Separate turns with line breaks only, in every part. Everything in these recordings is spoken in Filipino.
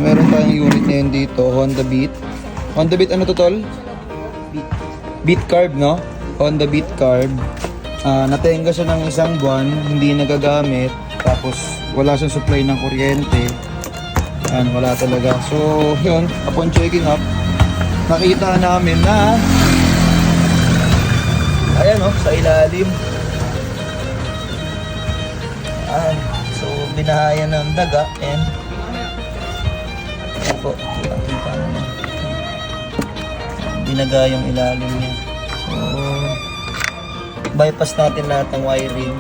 meron tayong unit ngayon dito, Honda Beat. Honda Beat ano to, tol? Beat Carb, no? Honda Beat Carb. Natenga siya ng isang buwan, hindi nagagamit. Tapos wala siyang supply ng kuryente. Yan, wala talaga. So, yun, upon checking up, nakita namin na ayan o, sa ilalim. So, binahayan ng daga and ayan po, kita naman. Binaga yung ilalim niya. So, bypass natin lahat ng wiring.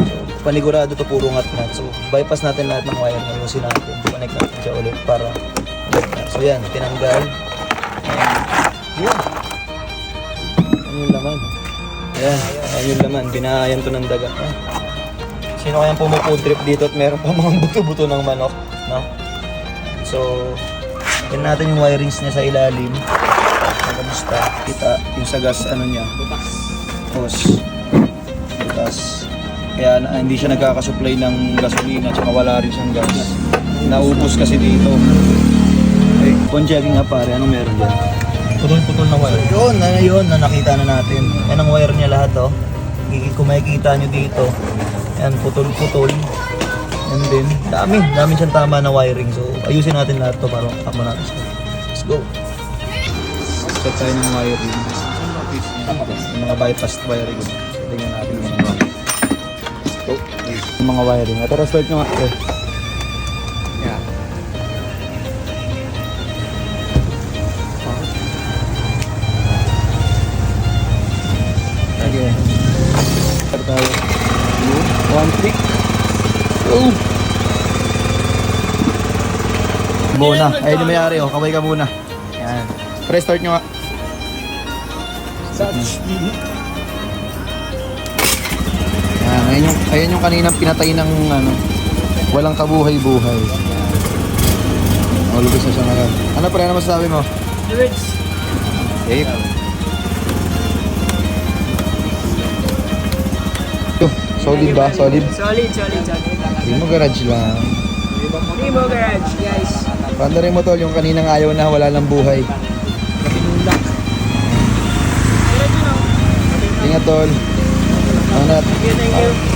So, panigurado to puro ngat-ngat. So, bypass natin lahat ng wire na ayusin natin. Connect natin siya ulit para so, yan, tinanggal. And, yun. Ano yung laman? Ayan, ayan yung laman. Binahayan to ng daga. Sino kayang pumufood trip dito at meron pa mga buto-buto ng manok, no? So, yan natin yung wirings niya sa ilalim. Kamusta? Kita yung sa gas, ano niya? Hose. Butas. Kaya hindi siya nagkakasupply ng gasolina at wala rin siyang gas. Naubos kasi dito. Okay, pon-checking nga pare, anong meron dyan?
Putol-putol na wire.
Yun na nakita na natin. Yan ang wire niya lahat, oh. Kung makikita nyo dito, yan, putol-putol. Yan din. Dami siyang tama na wiring. So, ayusin natin lahat to para takbo natin siya. Let's go. Set tayo ng wiring. Yung mga bypass wiring. Tingnan natin yung mga yung mga wiring. Ito, restart nyo nga. Yeah. Okay. Start tayo. One click. Oh! Muna. Ayun yung mayari, oh. Kaway ka muna. Yan. Restart nyo nga. Yan. Ayun yung kaninang pinatay ng ano, walang kabuhay-buhay. Lubos na siya ngayon. Ano pa rin naman masasabi mo? Safe. Solid ba? Solid?
Solid.
Primo garage lang.
Primo garage, guys.
Paano rin mo tol, yung kaninang ayaw na wala lang buhay.
Pinulak.
Ingat tol. Anat.
Thank you.